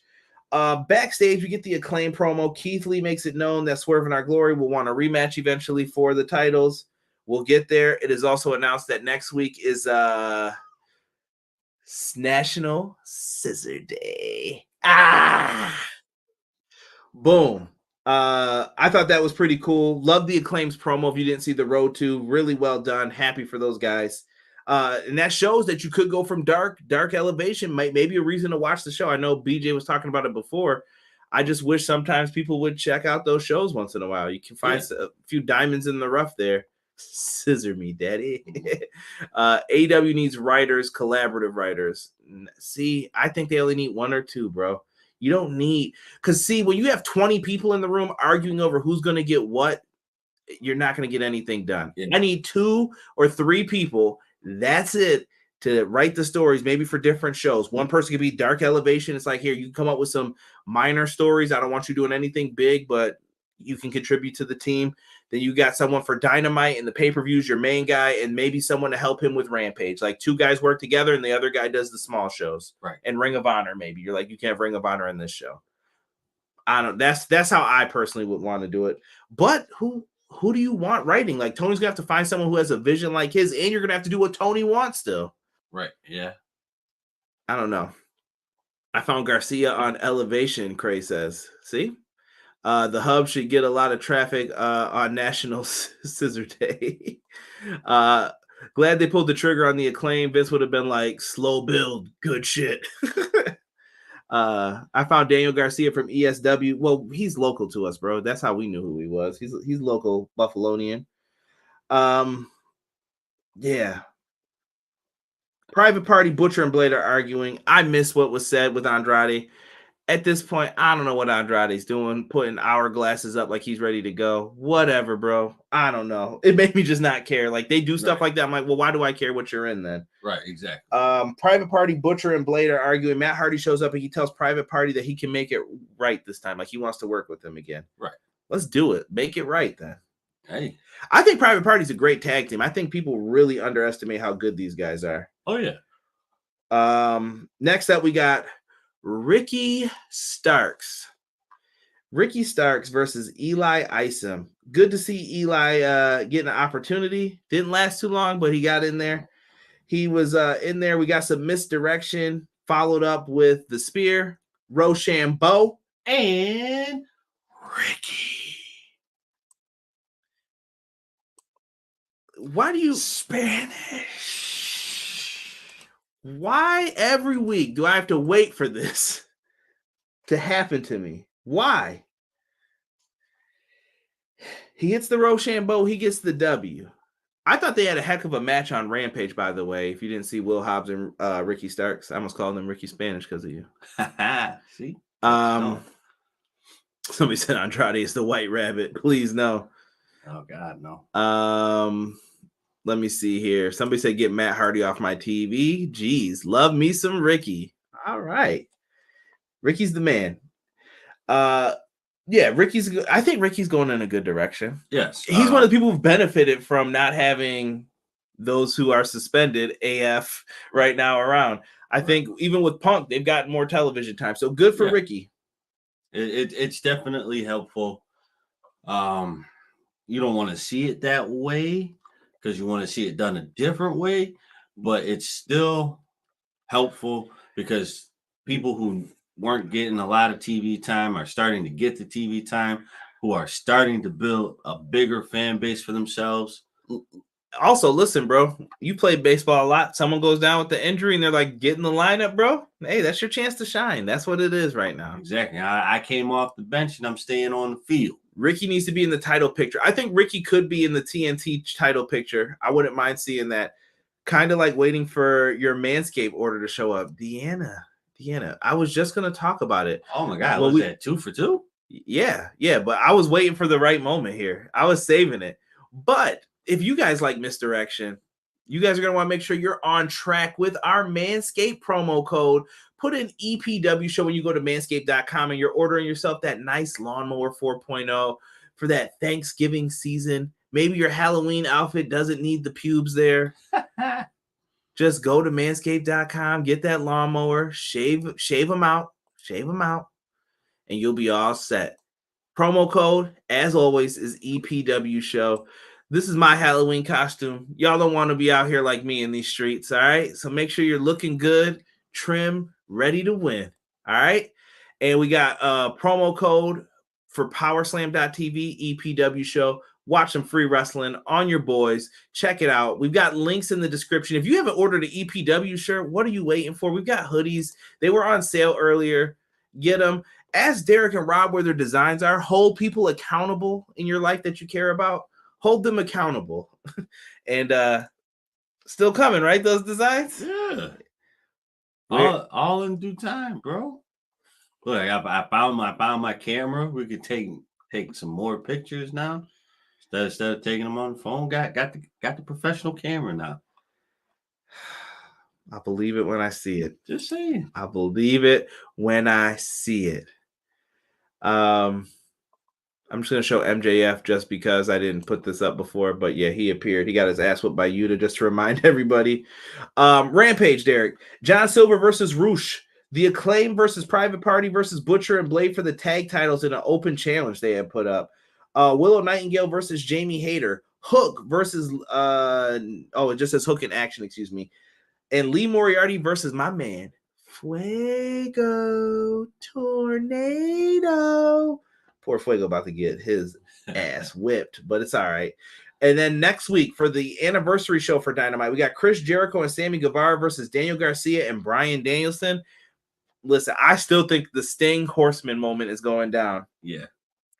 Backstage, we get the Acclaim promo. Keith Lee makes it known that Swerve and Our Glory will want a rematch eventually for the titles. We'll get there. It is also announced that next week is National Scissor Day. Boom. I thought that was pretty cool. Love the Acclaim's promo. If you didn't see the Road to, really well done. Happy for those guys. And that shows that you could go from dark elevation, maybe a reason to watch the show. I know BJ was talking about it before. I just wish sometimes people would check out those shows once in a while. You can find a few diamonds in the rough there. Scissor me, daddy. AEW needs writers, collaborative writers. See, I think they only need 1 or 2, bro. You don't need, because see, when you have 20 people in the room arguing over who's going to get what, you're not going to get anything done. Yeah. I need 2 or 3 people. That's it, to write the stories, maybe for different shows. One person could be Dark Elevation. It's like, here, you can come up with some minor stories. I don't want you doing anything big, but you can contribute to the team. Then you got someone for Dynamite and the pay-per-views, your main guy, and maybe someone to help him with Rampage. Like 2 guys work together and the other guy does the small shows. Right. And Ring of Honor, maybe. You're like, you can't have Ring of Honor in this show. I don't, that's how I personally would want to do it. But who do you want writing? Like, Tony's gonna have to find someone who has a vision like his, and you're gonna have to do what Tony wants still. Right. Yeah. I don't know. I found Garcia on Elevation, Cray says. See? The hub should get a lot of traffic on National Scissor Day. Glad they pulled the trigger on the Acclaim. Vince would have been like, slow build, good shit. I found Daniel Garcia from ESW. Well, he's local to us, bro. That's how we knew who he was. He's local Buffalonian. Yeah. Private Party, Butcher, and Blade are arguing. I miss what was said with Andrade. At this point, I don't know what Andrade's doing, putting hourglasses up like he's ready to go. Whatever, bro. I don't know. It made me just not care. Like, they do stuff like that. I'm like, well, why do I care what you're in then? Right, exactly. Private Party, Butcher, and Blade are arguing. Matt Hardy shows up and he tells Private Party that he can make it right this time. Like, he wants to work with him again. Right. Let's do it. Make it right then. Hey. I think Private Party's a great tag team. I think people really underestimate how good these guys are. Oh, yeah. Next up, we got Ricky Starks. Ricky Starks versus Eli Isom. Good to see Eli getting an opportunity. Didn't last too long, but he got in there. He was in there. We got some misdirection, followed up with the spear, Rochambeau, and Ricky. Why do you Spanish? Why every week do I have to wait for this to happen to me? Why? He hits the Rochambeau, he gets the W. I thought they had a heck of a match on Rampage, by the way. If you didn't see Will Hobbs and Ricky Starks, I almost called him Ricky Spanish because of you. See? Somebody said Andrade is the White Rabbit. Please no. Oh God, no. Let me see here. Somebody said get Matt Hardy off my TV. Jeez, love me some Ricky. All right. Ricky's the man. Yeah, I think Ricky's going in a good direction. Yes. He's one of the people who've benefited from not having those who are suspended AF right now around. I think even with Punk, they've gotten more television time. So good for Ricky. It's definitely helpful. You don't want to see it that way because you want to see it done a different way, but it's still helpful because people who weren't getting a lot of TV time are starting to get the TV time, who are starting to build a bigger fan base for themselves. Also, listen, bro, you play baseball a lot. Someone goes down with the injury and they're like, get in the lineup, bro. Hey, that's your chance to shine. That's what it is right now. Exactly. I came off the bench and I'm staying on the field. Ricky needs to be in the title picture. I think Ricky could be in the TNT title picture. I wouldn't mind seeing that. Kind of like waiting for your Manscaped order to show up. Deanna, I was just going to talk about it. Oh, my God. Was that 2 for 2? Yeah, but I was waiting for the right moment here. I was saving it. But if you guys like misdirection, you guys are going to want to make sure you're on track with our Manscaped promo code. Put in EPW show when you go to manscaped.com and you're ordering yourself that nice lawnmower 4.0 for that Thanksgiving season. Maybe your Halloween outfit doesn't need the pubes there. Just go to manscaped.com, get that lawnmower, shave them out, and you'll be all set. Promo code, as always, is EPW show. This is my Halloween costume. Y'all don't want to be out here like me in these streets, all right? So make sure you're looking good, trim, ready to win, all right? And we got a promo code for powerslam.tv, EPW show. Watch some free wrestling on your boys. Check it out. We've got links in the description. If you haven't ordered an EPW shirt, what are you waiting for? We've got hoodies. They were on sale earlier. Get them. Ask Derek and Rob where their designs are. Hold people accountable in your life that you care about. Hold them accountable. And still coming, right? Those designs? Yeah. All in due time, bro. Look, I found my camera. We could take some more pictures now instead of taking them on the phone. Got the professional camera now. I believe it when I see it. Just saying. I believe it when I see it. I'm just gonna show MJF just because I didn't put this up before, but yeah, he appeared. He got his ass whipped by Yuta, just to remind everybody. Rampage, Derek. John Silver versus Roosh. The Acclaim versus Private Party versus Butcher and Blade for the tag titles in an open challenge they had put up. Willow Nightingale versus Jamie Hayter. Hook versus it just says Hook in action, excuse me. And Lee Moriarty versus my man, Fuego Tornado. Poor Fuego about to get his ass whipped, but it's all right. And then next week for the anniversary show for Dynamite, we got Chris Jericho and Sammy Guevara versus Daniel Garcia and Bryan Danielson. Listen, I still think the Sting Horseman moment is going down. Yeah.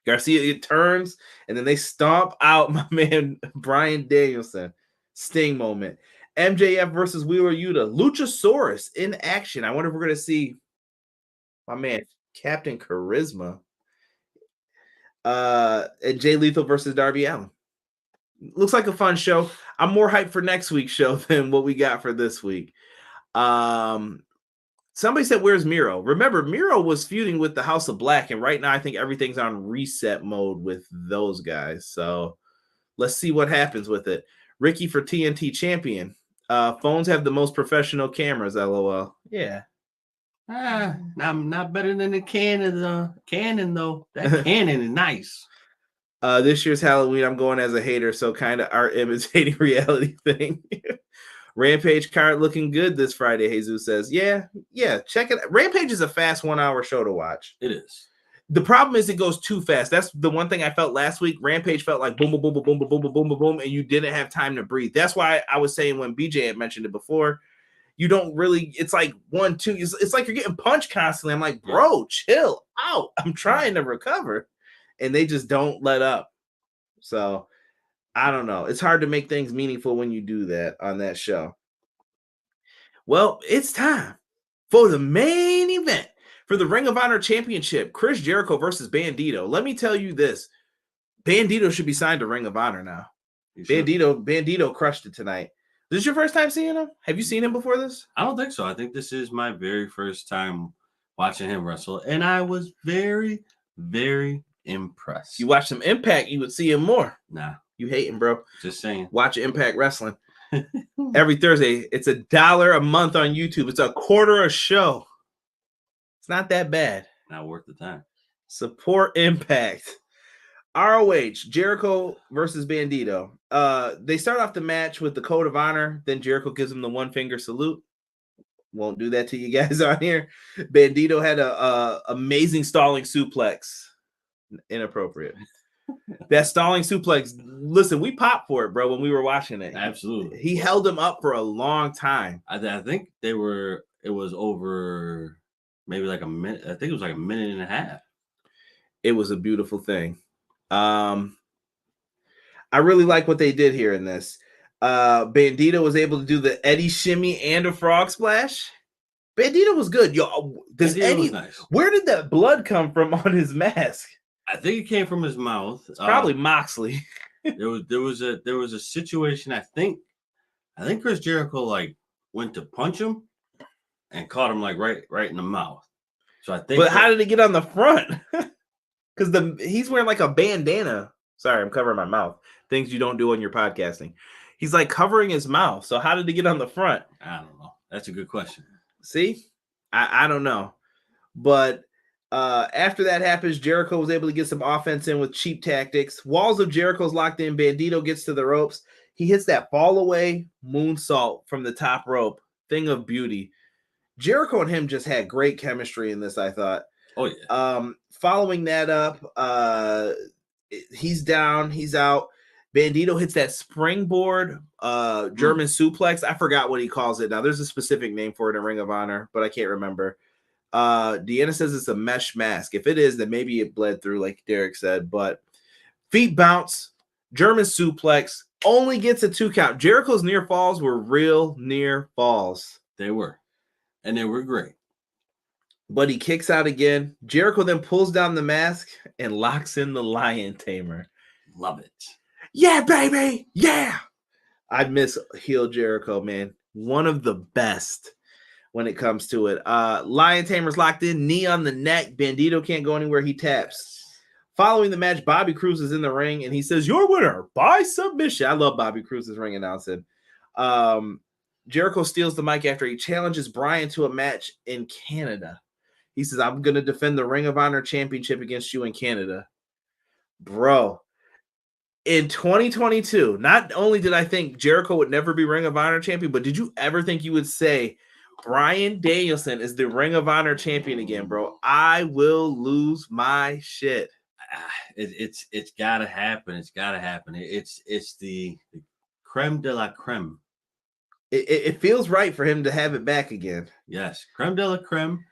Garcia turns, and then they stomp out my man Bryan Danielson. Sting moment. MJF versus Wheeler Yuta. Luchasaurus in action. I wonder if we're going to see my man Captain Charisma. And Jay Lethal versus Darby Allen. Looks like a fun show. I'm more hyped for next week's show than what we got for this week. Somebody said, where's Miro? Remember, Miro was feuding with the House of Black, and right now I think everything's on reset mode with those guys. So let's see what happens with it. Ricky for TNT champion. Phones have the most professional cameras, LOL. Yeah. Not better than the Canon though. That Canon is nice. This year's Halloween, I'm going as a hater, so kind of art imitating reality thing. Rampage card looking good this Friday, Jesus says. Yeah, check it. Rampage is a fast 1 hour show to watch. It is. The problem is it goes too fast. That's the one thing I felt last week. Rampage felt like boom, boom, boom, boom, boom, boom, boom, boom, boom, boom, and you didn't have time to breathe. That's why I was saying when BJ had mentioned it before, you don't really, it's like 1, 2, it's like you're getting punched constantly. I'm like, bro, chill out. I'm trying to recover. And they just don't let up. So I don't know. It's hard to make things meaningful when you do that on that show. Well, it's time for the main event for the Ring of Honor Championship. Chris Jericho versus Bandito. Let me tell you this. Bandito should be signed to Ring of Honor now. Bandito crushed it tonight. This is your first time seeing him? Have you seen him before this? I don't think so. I think this is my very first time watching him wrestle, and I was very, very impressed. You watch some Impact, you would see him more. Nah. You hating, bro. Just saying. Watch Impact Wrestling. Every Thursday. It's $1 a month on YouTube. It's $0.25 a show. It's not that bad. Not worth the time. Support Impact. ROH, Jericho versus Bandito. They start off the match with the Code of Honor. Then Jericho gives him the 1-finger salute. Won't do that to you guys on here. Bandito had a amazing stalling suplex. Inappropriate. That stalling suplex. Listen, we popped for it, bro, when we were watching it. Absolutely. He held him up for a long time. I think it was over maybe like a minute. I think it was like a minute and a half. It was a beautiful thing. I really like what they did here in this. Bandito was able to do the Eddie shimmy and a frog splash. Bandito was good. Yo, does Eddie, was nice. Where did that blood come from on his mask? I think it came from his mouth. It's probably Moxley. there was a situation. I think Chris Jericho like went to punch him and caught him like right in the mouth. So I think. But how did it get on the front? Because he's wearing like a bandana. Sorry, I'm covering my mouth. Things you don't do on your podcasting. He's like covering his mouth. So how did it get on the front? I don't know. That's a good question. See, I don't know, but. After that happens, Jericho was able to get some offense in with cheap tactics. Walls of Jericho's locked in. Bandito gets to the ropes. He hits that fall away moonsault from the top rope. Thing of beauty. Jericho and him just had great chemistry in this, I thought. Oh, yeah. Following that up, he's down. He's out. Bandito hits that springboard German suplex. I forgot what he calls it now. There's a specific name for it in Ring of Honor, but I can't remember. Deanna says it's a mesh mask. If it is, then maybe it bled through, like Derek said. But feet bounce, German suplex, only gets a 2 count. Jericho's near falls were real near falls. They were. And they were great. but he kicks out again. Jericho then pulls down the mask and locks in the Lion Tamer. Love it. Yeah, baby. Yeah. I miss heel Jericho, man. One of the best when it comes to it. Lion Tamer's locked in, knee on the neck. Bandito can't go anywhere. He taps. Following the match, Bobby Cruz is in the ring, and he says, "Your winner by submission." I love Bobby Cruz's ring announcing. Jericho steals the mic after he challenges Bryan to a match in Canada. He says, "I'm going to defend the Ring of Honor Championship against you in Canada." Bro, in 2022, not only did I think Jericho would never be Ring of Honor champion, but did you ever think you would say Bryan Danielson is the Ring of Honor champion again, bro? I will lose my shit. It's gotta happen. It's gotta happen. It's the creme de la creme. It feels right for him to have it back again. Yes, creme de la creme,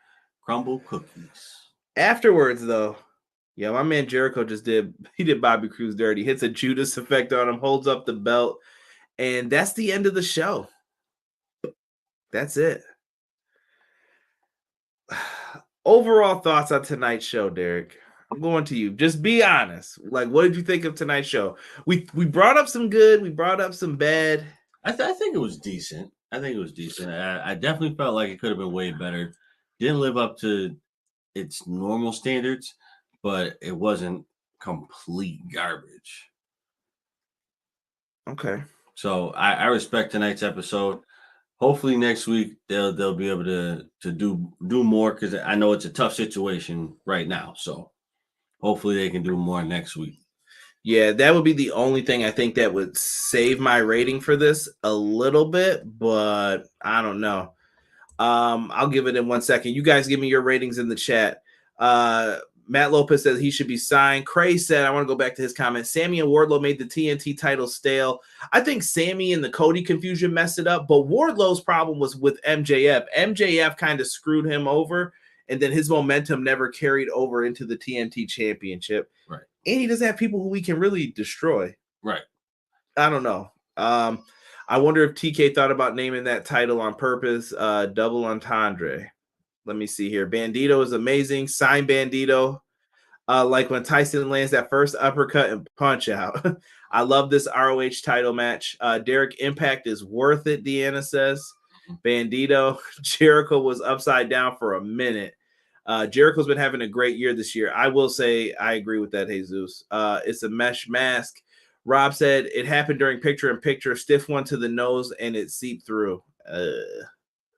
crumble cookies. Afterwards, though, yeah, my man Jericho did Bobby Cruz dirty, hits a Judas effect on him, holds up the belt, and that's the end of the show. That's it. Overall thoughts on tonight's show, Derek? I'm going to you. Just be honest. Like, what did you think of tonight's show? We brought up some good. We brought up some bad. I think it was decent. I definitely felt like it could have been way better. Didn't live up to its normal standards, but it wasn't complete garbage. Okay. So I respect tonight's episode. Hopefully next week they'll be able to do more, because I know it's a tough situation right now. So hopefully they can do more next week. Yeah, that would be the only thing I think that would save my rating for this a little bit, but I don't know. I'll give it in 1 second. You guys give me your ratings in the chat. Matt Lopez says he should be signed. Cray said, I want to go back to his comment. Sammy and Wardlow made the TNT title stale. I think Sammy and the Cody confusion messed it up, but Wardlow's problem was with MJF. MJF kind of screwed him over, and then his momentum never carried over into the TNT championship. Right. And he doesn't have people who he can really destroy. Right. I don't know. I wonder if TK thought about naming that title on purpose. Double Entendre. Let me see here. Bandito is amazing. Sign Bandito. Like when Tyson lands that first uppercut and punch out. I love this ROH title match. Derek, Impact is worth it, Deanna says. Bandito. Jericho was upside down for a minute. Jericho's been having a great year this year. I will say I agree with that, Jesus. It's a mesh mask. Rob said it happened during picture-in-picture, stiff one to the nose, and it seeped through.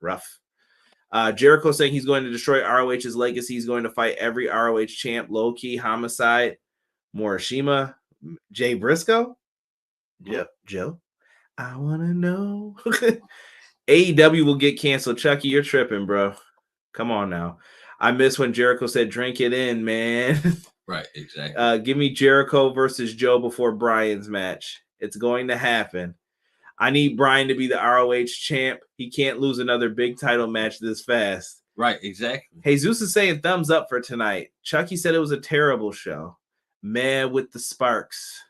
Rough. Jericho saying he's going to destroy ROH's legacy. He's going to fight every ROH champ. Low-key, Homicide, Morishima, Jay Briscoe. Yep, Joe. I want to know. AEW will get canceled. Chucky, you're tripping, bro. Come on now. I miss when Jericho said, drink it in, man. Right, exactly. Give me Jericho versus Joe before Bryan's match. It's going to happen. I need Bryan to be the ROH champ. He can't lose another big title match this fast. Right, exactly. Jesus is saying thumbs up for tonight. Chucky said it was a terrible show. Man with the sparks.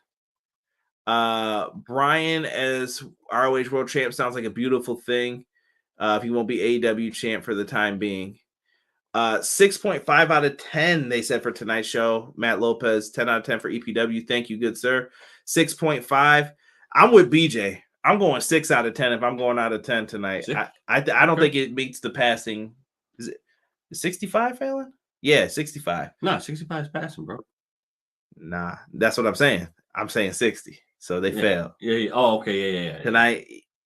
Bryan as ROH World Champ sounds like a beautiful thing. He won't be AEW champ for the time being. 6.5 out of 10, they said for tonight's show. Matt Lopez, 10 out of 10 for EPW. Thank you, good sir. 6.5. I'm with BJ. I'm going 6 out of 10 if I'm going out of 10 tonight. I don't think it meets the passing. Is it 65, Fallon? Yeah, 65. No, 65 is passing, bro. Nah, that's what I'm saying. I'm saying 60. So they failed. Yeah. Oh, okay. Yeah.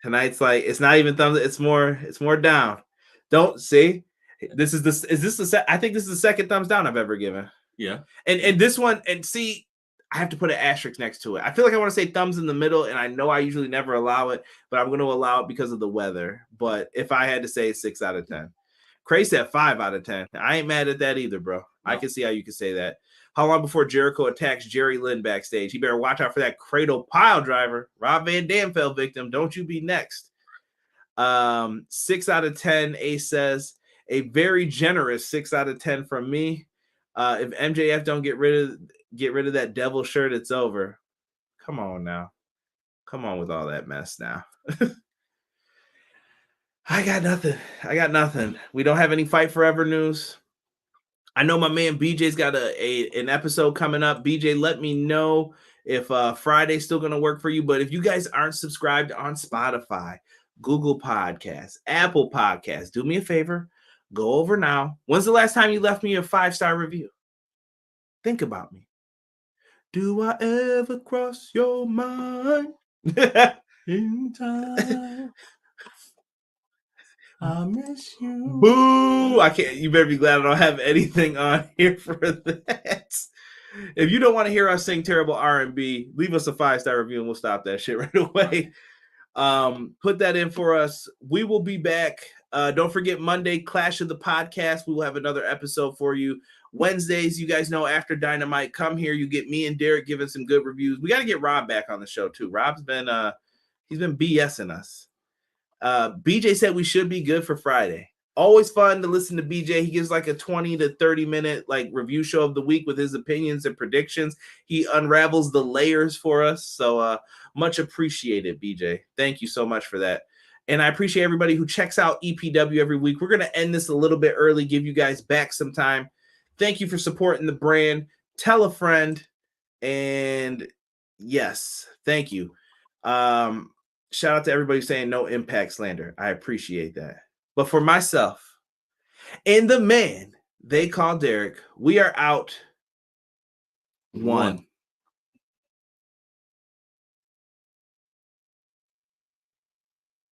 Tonight's like, it's not even thumbs. It's more down. Don't see. I think this is the second thumbs down I've ever given. Yeah. And this one, and see, I have to put an asterisk next to it. I feel like I want to say thumbs in the middle, and I know I usually never allow it, but I'm going to allow it because of the weather. But if I had to say 6 out of 10. Cray said 5 out of 10. I ain't mad at that either, bro. No. I can see how you can say that. How long before Jericho attacks Jerry Lynn backstage? He better watch out for that cradle pile driver. Rob Van Dam fell victim. Don't you be next. 6 out of 10, Ace says. A very generous 6 out of 10 from me. If MJF don't get rid of that devil shirt, it's over. Come on now. Come on with all that mess now. I got nothing. We don't have any Fight Forever news. I know my man BJ's got an episode coming up. BJ, let me know if Friday's still going to work for you. But if you guys aren't subscribed on Spotify, Google Podcasts, Apple Podcasts, do me a favor. Go over now. When's the last time you left me a 5-star review? Think about me. Do I ever cross your mind? In time, I miss you. Boo! I can't. You better be glad I don't have anything on here for that. If you don't want to hear us sing terrible R&B, leave us a 5-star review and we'll stop that shit right away. Put that in for us. We will be back. Don't forget Monday, Clash of the Podcast. We will have another episode for you. Wednesdays, you guys know, after Dynamite, come here. You get me and Derek giving some good reviews. We got to get Rob back on the show too. Rob's been he's been BSing us. BJ said we should be good for Friday. Always fun to listen to BJ. He gives like a 20 to 30 minute like review show of the week with his opinions and predictions. He unravels the layers for us. So much appreciated, BJ. Thank you so much for that. And I appreciate everybody who checks out EPW every week. We're going to end this a little bit early, give you guys back some time. Thank you for supporting the brand. Tell a friend. And yes, thank you. Shout out to everybody saying no impact slander. I appreciate that. But for myself and the man they call Derek, we are out. One.